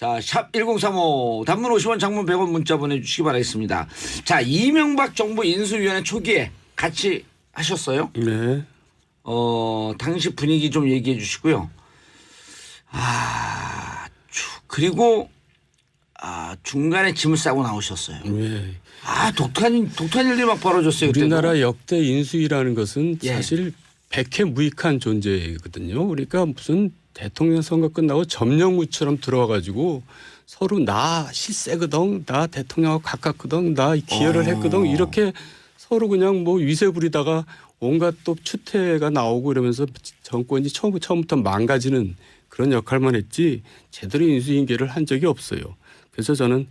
자, 샵 1035 단문 50원 장문 100원 문자 보내주시기 바라겠습니다. 자, 이명박 정부 인수위원회 초기에 같이 하셨어요? 네. 당시 분위기 좀 얘기해 주시고요. 그리고 중간에 짐을 싸고 나오셨어요. 네. 독특한 일들이 막 벌어졌어요. 우리나라 그때도. 역대 인수위라는 것은 예. 사실 백해무익한 존재거든요. 그러니까 무슨 대통령 선거 끝나고 점령무처럼 들어와 가지고 서로 나 실세거든, 나 대통령하고 가깝거든, 나 기여를 했거든 이렇게 서로 그냥 뭐 위세 부리다가 온갖 또 추태가 나오고 이러면서 정권이 처음부터 망가지는 그런 역할만 했지 제대로 인수인계를 한 적이 없어요. 그래서 저는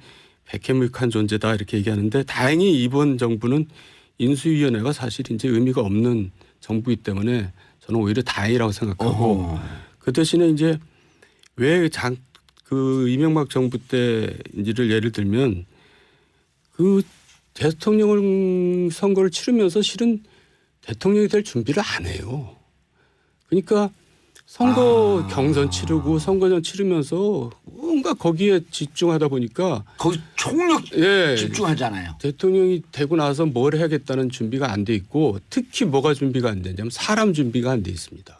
백해무익한 존재다 이렇게 얘기하는데 다행히 이번 정부는 인수위원회가 사실 이제 의미가 없는 정부이기 때문에 저는 오히려 다행이라고 생각하고 그 대신에 이제 왜 그 이명박 정부 때인지를 예를 들면 그 대통령 선거를 치르면서 실은 대통령이 될 준비를 안 해요. 그러니까 선거 경선 치르고 선거전 치르면서 뭔가 거기에 집중하다 보니까 거기 총력 예, 집중하잖아요. 대통령이 되고 나서 뭘 해야겠다는 준비가 안 돼 있고 특히 뭐가 준비가 안 되냐면 사람 준비가 안 돼 있습니다.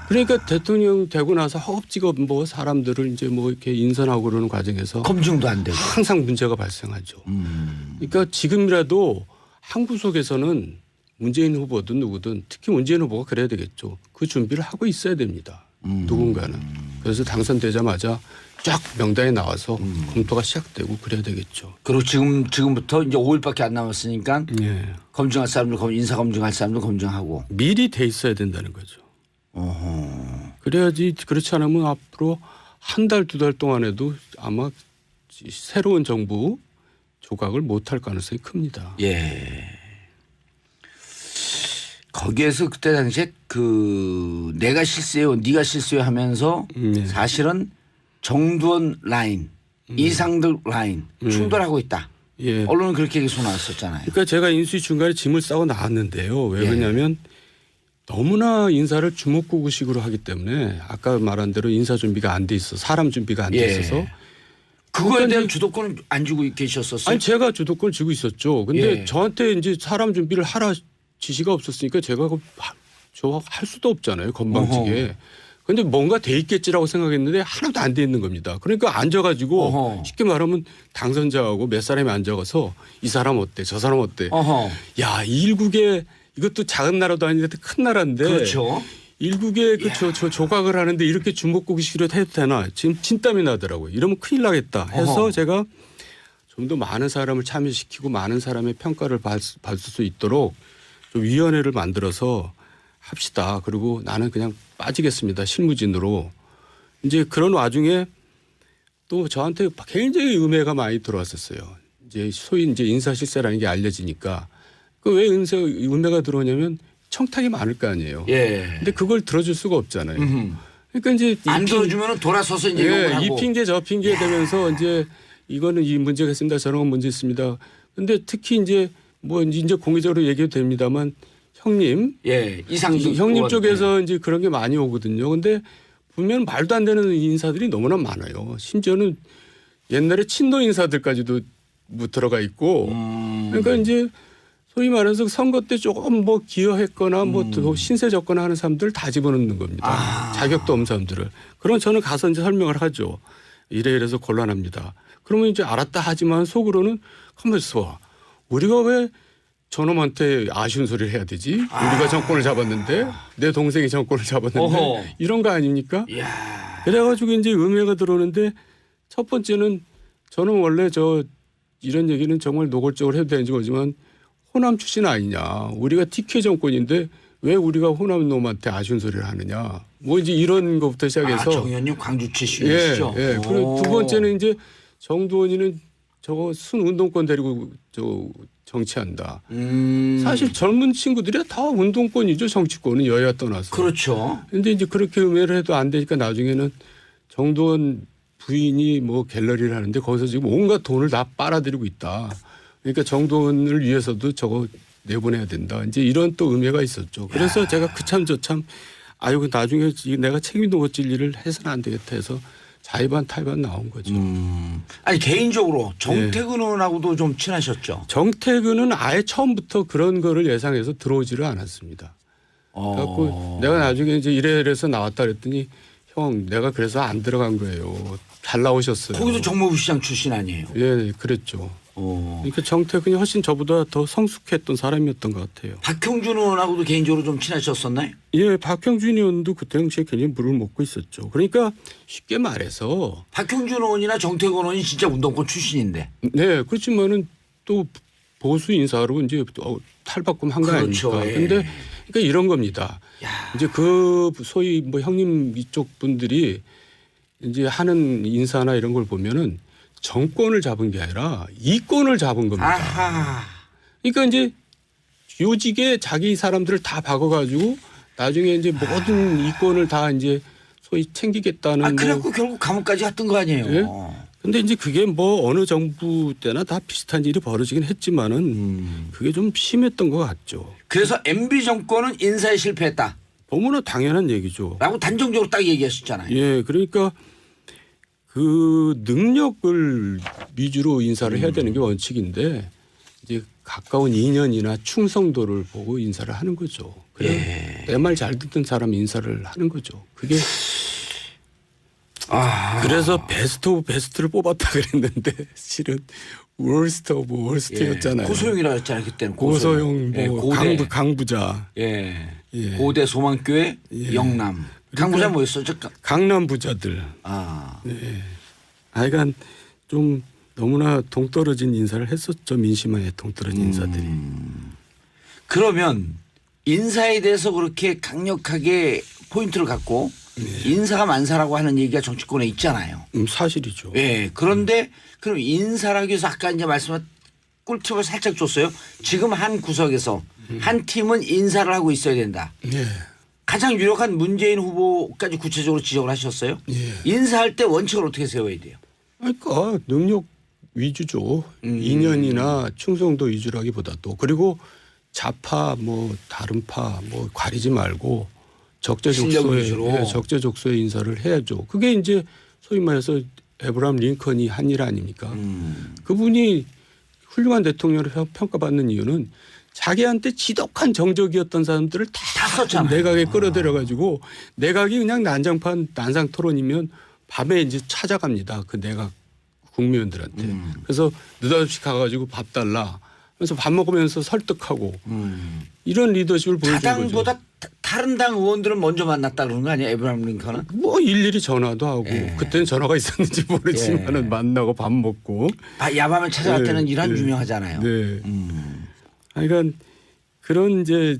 그러니까 대통령 되고 나서 허겁지겁 뭐 사람들을 이제 뭐 이렇게 인선하고 그러는 과정에서 검증도 안 되고. 항상 문제가 발생하죠. 그러니까 지금이라도 한 구석에서는 문재인 후보든 누구든 특히 문재인 후보가 그래야 되겠죠. 그 준비를 하고 있어야 됩니다. 누군가는. 그래서 당선되자마자 쫙 명단에 나와서 검토가 시작되고 그래야 되겠죠. 그리고 지금부터 이제 5일밖에 안 남았으니까 예. 검증할 사람들 인사 검증할 사람들 검증하고. 미리 돼 있어야 된다는 거죠. 그래야지 그렇지 않으면 앞으로 한 달, 두 달 동안에도 아마 새로운 정부 조각을 못할 가능성이 큽니다. 예. 거기에서 그때 당시에 내가 실수해요, 네가 실수해 하면서 사실은 정두원 라인, 이상득 라인 충돌하고 있다. 예. 언론은 그렇게 계속 나왔었잖아요. 그러니까 제가 인수위 중간에 짐을 싸고 나왔는데요. 왜 그러냐면 너무나 인사를 주먹구구식으로 하기 때문에 아까 말한 대로 인사 준비가 안 돼 있어, 사람 준비가 안 돼 있어서 그거에 대한 주도권은 안 주고 계셨었어요? 아니 제가 주도권을 쥐고 있었죠. 근데 저한테 이제 사람 준비를 하라 지시가 없었으니까 제가 저 할 수도 없잖아요. 건방지게. 근데 뭔가 돼 있겠지라고 생각했는데 하나도 안 돼 있는 겁니다. 그러니까 앉아가지고 쉽게 말하면 당선자하고 몇 사람이 앉아가서 이 사람 어때 저 사람 어때. 야, 일국에 이것도 작은 나라도 아닌데 큰 나라인데. 그렇죠. 일국에 저 조각을 하는데 이렇게 주먹구구식으로 해도 되나. 지금 진땀이 나더라고요. 이러면 큰일 나겠다 해서 제가 좀 더 많은 사람을 참여시키고 많은 사람의 평가를 받을 수 있도록 좀 위원회를 만들어서 합시다. 그리고 나는 그냥 빠지겠습니다. 실무진으로. 이제 그런 와중에 또 저한테 굉장히 음해가 많이 들어왔었어요. 이제 소위 이제 인사실세라는 게 알려지니까 그 왜 음해가 들어오냐면 청탁이 많을 거 아니에요. 예. 근데 그걸 들어줄 수가 없잖아요. 그러니까 이제 안 들어주면 돌아서서 이제 욕을 하고. 이 핑계 저 핑계 되면서 이제 이거는 이 문제가 있습니다. 저런 건 문제 있습니다. 근데 특히 이제 뭐 이제 공개적으로 얘기해도 됩니다만 형님, 이상득 형님 쪽에서 이제 그런 게 많이 오거든요. 근데 보면 말도 안 되는 인사들이 너무나 많아요. 심지어는 옛날에 친노 인사들까지도 뭐 들어가 있고. 그러니까 이제 소위 말해서 선거 때 조금 뭐 기여했거나 뭐 신세 졌거나 하는 사람들 다 집어넣는 겁니다. 자격도 없는 사람들을. 그럼 저는 가서 이제 설명을 하죠. 이래서 곤란합니다. 그러면 이제 알았다 하지만 속으로는 가만히 있어. 우리가 왜 저놈한테 아쉬운 소리를 해야 되지? 우리가 정권을 잡았는데 내 동생이 정권을 잡았는데 이런 거 아닙니까? 그래가지고 이제 음해가 들어오는데 첫 번째는 저는 원래 이런 얘기는 정말 노골적으로 해도 되는지 모르지만 호남 출신 아니냐. 우리가 TK 정권인데 왜 우리가 호남 놈한테 아쉬운 소리를 하느냐. 뭐 이제 이런 것부터 시작해서. 정 의원님 광주 출신이시죠? 예. 그리고 두 번째는 이제 정두원이는 저거 순운동권 데리고 정치한다. 사실 젊은 친구들이 다 운동권이죠. 정치권은 여야 떠나서. 그렇죠. 그런데 이제 그렇게 음해를 해도 안 되니까 나중에는 정두원 부인이 뭐 갤러리를 하는데 거기서 지금 온갖 돈을 다 빨아들이고 있다. 그러니까 정두원을 위해서도 저거 내보내야 된다. 이제 이런 또 음해가 있었죠. 그래서 제가 그참 저참 아이고 나중에 내가 책임도 못 질 일을 해서는 안 되겠다 해서 자의반 타의반 나온 거죠. 아니 개인적으로 정태근 의원하고도 좀 친하셨죠. 정태근은 아예 처음부터 그런 거를 예상해서 들어오지를 않았습니다. 그래갖고 내가 나중에 이제 이래서 나왔다 그랬더니 형 내가 그래서 안 들어간 거예요. 잘 나오셨어요. 거기도 정무부 시장 출신 아니에요? 예, 그랬죠. 그러니까 정태근이 훨씬 저보다 더 성숙했던 사람이었던 것 같아요. 박형준 의원하고도 개인적으로 좀 친하셨었나요? 예, 박형준 의원도 그 당시에 굉장히 물을 먹고 있었죠. 그러니까 쉽게 말해서 박형준 의원이나 정태근 의원이 진짜 운동권 출신인데. 네, 그렇지만은 또 보수 인사로 이제 탈바꿈한 거 그렇죠. 아닙니까? 예. 근데 그러니까 이런 겁니다. 야. 이제 그 소위 뭐 형님 이쪽 분들이 이제 하는 인사나 이런 걸 보면은 정권을 잡은 게 아니라 이권을 잡은 겁니다. 아하. 그러니까 이제 요직에 자기 사람들을 다 박아가지고 나중에 이제 모든 이권을 다 이제 소위 챙기겠다는. 그래갖고 결국 감옥까지 갔던 거 아니에요? 예? 근데 이제 그게 뭐 어느 정부 때나 다 비슷한 일이 벌어지긴 했지만은 그게 좀 심했던 것 같죠. 그래서 MB 정권은 인사에 실패했다. 너무나 당연한 얘기죠. 라고 단정적으로 딱 얘기하셨잖아요. 예, 그러니까 그 능력을 위주로 인사를 해야 되는 게 원칙인데 이제 가까운 인연이나 충성도를 보고 인사를 하는 거죠. 그래 내 말 잘 듣는 사람 인사를 하는 거죠. 그게 그래서 베스트 오브 베스트를 뽑았다 그랬는데 실은 월스트 오브 월스트였잖아요. 고소영이라고 했잖아요. 그때는 고소영 뭐 고대. 강부자. 예. 예. 고대 소망교회 영남. 강부자 뭐였었죠? 강남 부자들. 네. 하여간 좀 너무나 동떨어진 인사를 했었죠. 민심에 동떨어진 인사들이. 그러면 인사에 대해서 그렇게 강력하게 포인트를 갖고 인사가 만사라고 하는 얘기가 정치권에 있잖아요. 사실이죠. 예. 그런데 그럼 인사를 하기 위해서 아까 이제 말씀한 꿀팁을 살짝 줬어요. 지금 한 구석에서 한 팀은 인사를 하고 있어야 된다. 예. 가장 유력한 문재인 후보까지 구체적으로 지적을 하셨어요. 예. 인사할 때 원칙을 어떻게 세워야 돼요? 그러니까 능력 위주죠. 인연이나 충성도 위주라기보다도 그리고 좌파 뭐 다른 파 뭐 가리지 말고 적재적소의 인사를 해야죠. 그게 이제 소위 말해서 에브라함 링컨이 한 일 아닙니까? 그분이 훌륭한 대통령으로 평가받는 이유는 자기한테 지독한 정적이었던 사람들을 다 썼잖아요. 내각에 끌어들여 가지고 내각이 그냥 난장판 난상 토론이면 밤에 이제 찾아갑니다. 그 내각 국민들한테. 그래서 느닷없이 가가지고 밥 달라. 그래서 밥 먹으면서 설득하고 이런 리더십을 보여준 거죠. 다당보다 다른 당 의원들은 먼저 만났다 그러는 거 아니에요? 에브라함 링컨은? 뭐 일일이 전화도 하고 그때는 전화가 있었는지 모르지만은 만나고 밥 먹고. 야밤에 찾아갈 때는 네, 이란 네. 유명하잖아요. 네. 그러니까 그런 이제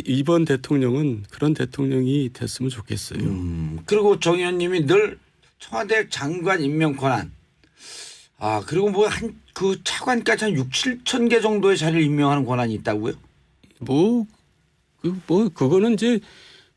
이번 대통령은 그런 대통령이 됐으면 좋겠어요. 그리고 정 의원님이 늘 청와대 장관 임명 권한. 그리고 뭐 그 차관까지 한 6, 7천 개 정도의 자리를 임명하는 권한이 있다고요? 그거는 이제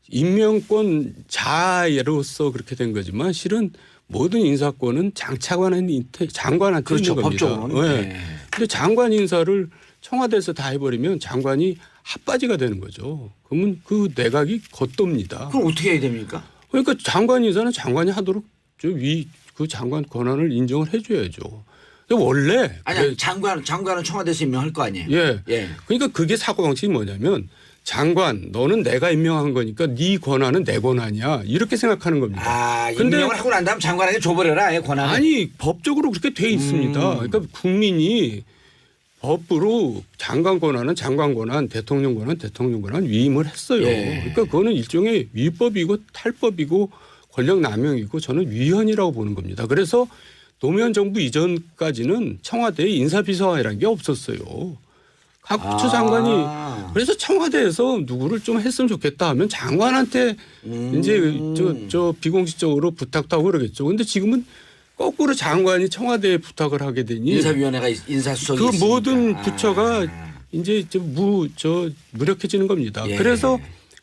임명권 자로서 그렇게 된 거지만 실은 모든 인사권은 장관한테 그렇죠. 있는 겁니다. 법적으로는. 네. 근데 장관 인사를 청와대에서 다 해버리면 장관이 핫바지가 되는 거죠. 그러면 그 내각이 겉돕니다. 그럼 어떻게 해야 됩니까? 그러니까 장관 인사는 장관이 하도록 그 장관 권한을 인정을 해줘야죠. 근데 원래 아니 장관은 청와대에서 임명할 거 아니에요? 예. 그러니까 그게 사고방식이 뭐냐면 장관 너는 내가 임명한 거니까 네 권한은 내 권한이야 이렇게 생각하는 겁니다. 근데 임명을 하고 난 다음 장관에게 줘버려라 아예 권한을. 아니 법적으로 그렇게 돼 있습니다. 그러니까 국민이 법으로 장관 권한은 장관 권한, 대통령 권한 위임을 했어요. 그러니까 그거는 일종의 위법이고 탈법이고 권력 남용이고 저는 위헌이라고 보는 겁니다. 그래서 노무현 정부 이전까지는 청와대에 인사비서관이라는 게 없었어요. 각 부처장관이 그래서 청와대에서 누구를 좀 했으면 좋겠다 하면 장관한테 이제 저 비공식적으로 부탁도 하고 그러겠죠. 근데 지금은 거꾸로 장관이 청와대에 부탁을 하게 되니 인사위원회가 인사수석이 그 있으니까. 모든 부처가 이제 무력해지는 겁니다. 그래서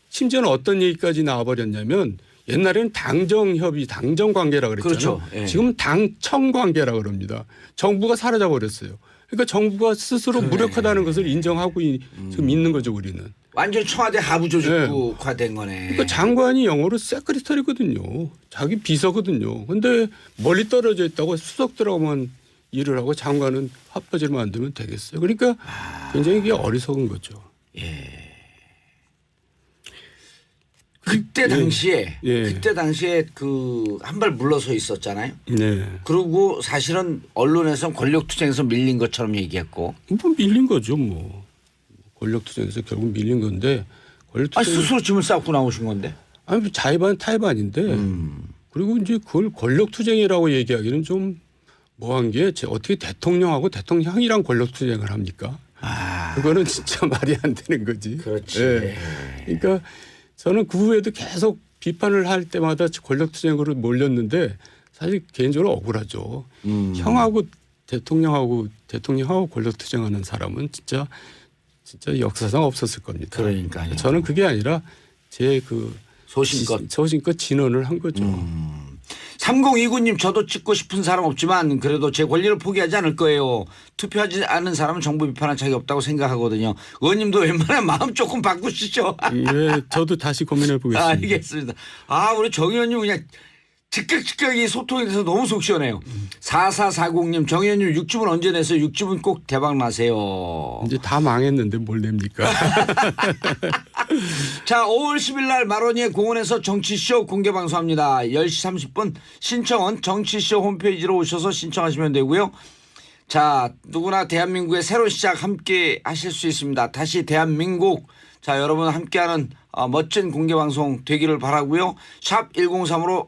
심지어는 어떤 얘기까지 나와버렸냐면 옛날에는 당정협의, 당정관계라고 그랬잖아요. 그렇죠. 지금 당청관계라고 그럽니다. 정부가 사라져 버렸어요. 그러니까 정부가 스스로 무력하다는 것을 인정하고 지금 있는 거죠 우리는. 완전 청와대 하부 조직국화된 거네. 그러니까 장관이 영어로 세크리터리거든요. 자기 비서거든요. 근데 멀리 떨어져 있다고 수석들하고만 일을 하고 장관은 화표지를 만들면 되겠어요. 그러니까 굉장히 이게 어리석은 거죠. 그때 당시에 예. 그때 당시에 그 한 발 물러서 있었잖아요. 네. 그리고 사실은 언론에서 권력투쟁에서 밀린 것처럼 얘기했고. 뭐 밀린 거죠, 뭐. 권력투쟁에서 결국 밀린 건데 권력투쟁. 스스로 짐을 싸고 나오신 건데. 아니 뭐 자의반 타의반인데 그리고 이제 그걸 권력투쟁이라고 얘기하기는 좀 뭐한 게 어떻게 대통령하고 대통령이랑 권력투쟁을 합니까? 그거는 진짜 말이 안 되는 거지. 그렇지. 예. 그러니까 저는 그 후에도 계속 비판을 할 때마다 권력투쟁으로 몰렸는데 사실 개인적으로 억울하죠. 형하고 대통령하고 권력투쟁하는 사람은 진짜 역사상 없었을 겁니다. 그러니까요. 저는 그게 아니라 제 그 소신껏 진언을 한 거죠. 3029님 저도 찍고 싶은 사람 없지만 그래도 제 권리를 포기하지 않을 거예요. 투표하지 않은 사람은 정부 비판할 자격이 없다고 생각하거든요. 의원님도 웬만하면 마음 조금 바꾸시죠. 예, 저도 다시 고민해 보겠습니다. 알겠습니다. 우리 정 의원님 그냥 즉각 이 소통에 대해서 너무 속 시원해요. 4440님 정 의원님 6집은 언제 내세요? 6집은 꼭 대박 나세요. 이제 다 망했는데 뭘 냅니까? 자, 5월 10일 날 마로니에 공원에서 정치쇼 공개 방송합니다. 10시 30분 신청은 정치쇼 홈페이지로 오셔서 신청하시면 되고요. 자, 누구나 대한민국의 새로운 시작 함께 하실 수 있습니다. 다시 대한민국. 자, 여러분 함께하는 멋진 공개방송 되기를 바라고요. 샵 103으로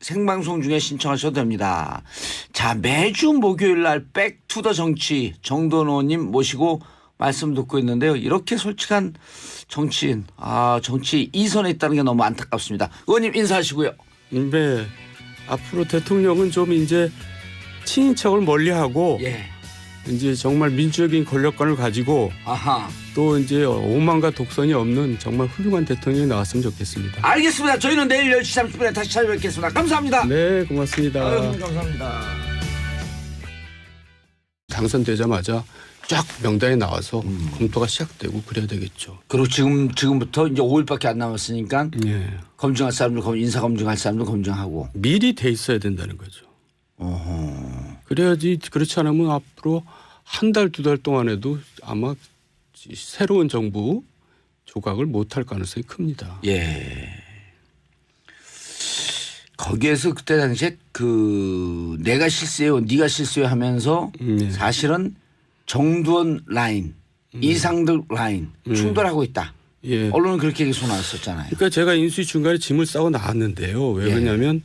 생방송 중에 신청하셔도 됩니다. 자, 매주 목요일 날 백투더 정치 정돈호님 모시고 말씀 듣고 있는데요. 이렇게 솔직한 정치인, 정치 이선에 있다는 게 너무 안타깝습니다. 의원님 인사하시고요. 네. 앞으로 대통령은 좀 이제 친인척을 멀리하고 이제 정말 민주적인 권력관을 가지고 또 이제 오만과 독선이 없는 정말 훌륭한 대통령이 나왔으면 좋겠습니다. 알겠습니다. 저희는 내일 10시 30분에 다시 찾아뵙겠습니다. 감사합니다. 네, 고맙습니다. 감사합니다. 당선되자마자 쫙 명단에 나와서 검토가 시작되고 그래야 되겠죠. 그리고 지금부터 이제 5일밖에 안 남았으니까 검증할 사람들 인사 검증할 사람들 검증하고 미리 돼 있어야 된다는 거죠. 그래야지 그렇지 않으면 앞으로 한 달, 두 달 동안에도 아마 새로운 정부 조각을 못할 가능성이 큽니다. 거기에서 그때 당시에 내가 실수해요, 네가 실수해 하면서 사실은 정두원 라인, 이상득 라인 충돌하고 있다. 언론은 그렇게 얘기 나왔었잖아요. 그러니까 제가 인수위 중간에 짐을 싸고 나왔는데요. 왜 그러냐면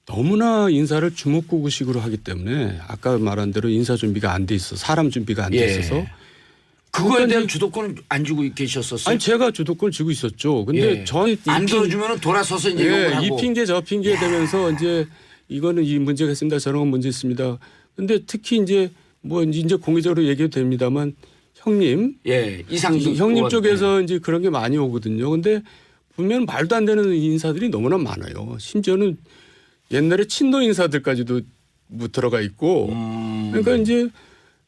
너무나 인사를 주먹구구식으로 하기 때문에 아까 말한 대로 인사 준비가 안 돼 있어, 사람 준비가 안 돼 있어서 그거에 대한 주도권은 안 주고 계셨었어요? 아니 제가 주도권을 쥐고 있었죠. 근데 전 안 들어주면 돌아서서 이제 욕을 하고 이 핑계 저 핑계 되면서 이제 이거는 이 문제가 있습니다. 저런 건 문제 있습니다. 근데 특히 이제 이제 공개적으로 얘기해도 됩니다만 형님, 이상득 형님 쪽에서 이제 그런 게 많이 오거든요. 근데 보면 말도 안 되는 인사들이 너무나 많아요. 심지어는 옛날에 친노 인사들까지도 들어가 있고, 그러니까 이제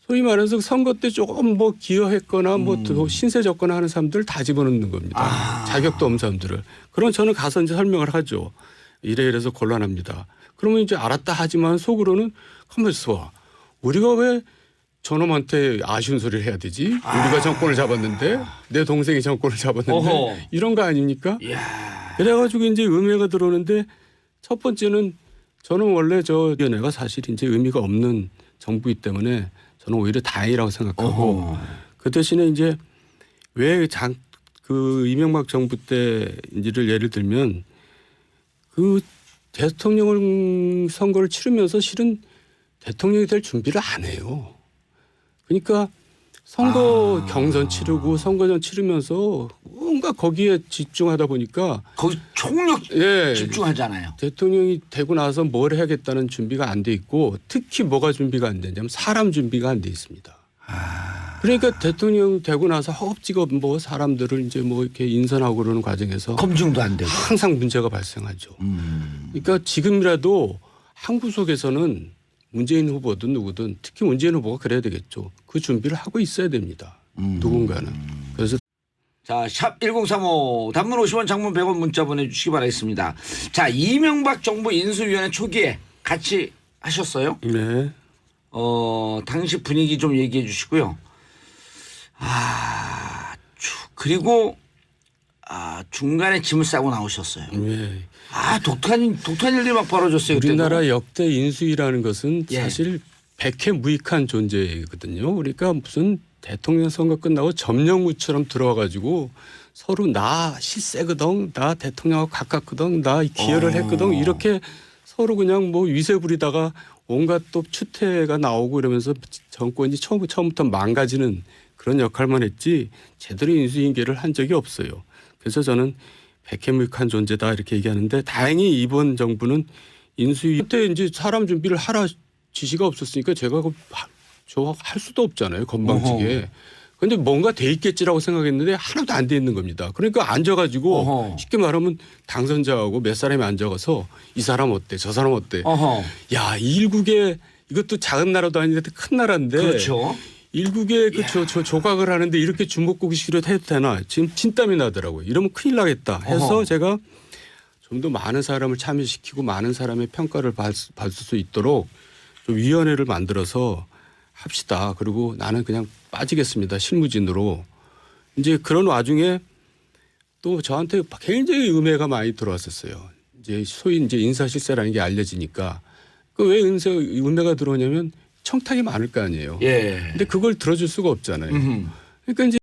소위 말해서 선거 때 조금 기여했거나 더 신세졌거나 하는 사람들 다 집어넣는 겁니다. 자격도 없는 사람들을. 그럼 저는 가서 이제 설명을 하죠. 이래서 곤란합니다. 그러면 이제 알았다 하지만 속으로는 가만히 있어. 우리가 왜 저놈한테 아쉬운 소리를 해야 되지? 우리가 정권을 잡았는데 내 동생이 정권을 잡았는데 이런 거 아닙니까? 그래가지고 이제 의미가 들어오는데 첫 번째는 저는 원래 저 연애가 사실 이제 의미가 없는 정부이기 때문에 저는 오히려 다행이라고 생각하고 그 대신에 이제 왜 이명박 정부 때를 예를 들면 그 대통령 선거를 치르면서 실은 대통령이 될 준비를 안 해요. 그러니까 선거 경선 치르고 선거전 치르면서 뭔가 거기에 집중하다 보니까 거기 총력 집중하잖아요. 대통령이 되고 나서 뭘 해야겠다는 준비가 안 돼 있고 특히 뭐가 준비가 안 되냐면 사람 준비가 안 돼 있습니다. 그러니까 대통령 되고 나서 허겁지겁 사람들을 이제 이렇게 인선하고 그러는 과정에서 검증도 안 되고 항상 문제가 발생하죠. 그러니까 지금이라도 한 구석에서는 문재인 후보든 누구든 특히 문재인 후보가 그래야 되겠죠. 그 준비를 하고 있어야 됩니다. 누군가는. 그래서 자, 샵 1035 단문 50원 장문 100원 문자 보내주시기 바라겠습니다. 자, 이명박 정부 인수위원회 초기에 같이 하셨어요? 네. 당시 분위기 좀 얘기해 주시고요. 그리고 중간에 짐을 싸고 나오셨어요. 네. 독특한 일들이 막 벌어졌어요. 우리나라 그때도. 역대 인수위라는 것은 예. 사실 백해무익한 존재거든요. 그러니까 무슨 대통령 선거 끝나고 점령무처럼 들어와가지고 서로 나 실세거든, 나 대통령하고 가깝거든, 나 기여를 했거든 이렇게 서로 그냥 뭐 위세 부리다가 온갖 또 추태가 나오고 이러면서 정권이 처음부터 망가지는 그런 역할만 했지 제대로 인수인계를 한 적이 없어요. 그래서 저는 백해무익한 존재다 이렇게 얘기하는데 다행히 이번 정부는 인수위 그때 이제 사람 준비를 하라 지시가 없었으니까 제가 저 할 수도 없잖아요. 건방지게. 근데 뭔가 돼 있겠지라고 생각했는데 하나도 안 돼 있는 겁니다. 그러니까 앉아가지고 어허. 쉽게 말하면 당선자하고 몇 사람이 앉아가서 이 사람 어때 저 사람 어때. 야, 이 일국에 이것도 작은 나라도 아닌데 큰 나라인데. 그렇죠. 일국에 저 조각을 하는데 이렇게 주먹구기식으로 해도 되나 지금 진땀이 나더라고요. 이러면 큰일 나겠다 해서 제가 좀 더 많은 사람을 참여시키고 많은 사람의 평가를 받을 수 있도록 좀 위원회를 만들어서 합시다. 그리고 나는 그냥 빠지겠습니다. 실무진으로. 이제 그런 와중에 또 저한테 굉장히 음해가 많이 들어왔었어요. 이제 소위 이제 인사실세라는 게 알려지니까 그 왜 음해가 들어오냐면 청탁이 많을 거 아니에요. 예. 근데 그걸 들어줄 수가 없잖아요. 그러니까 이제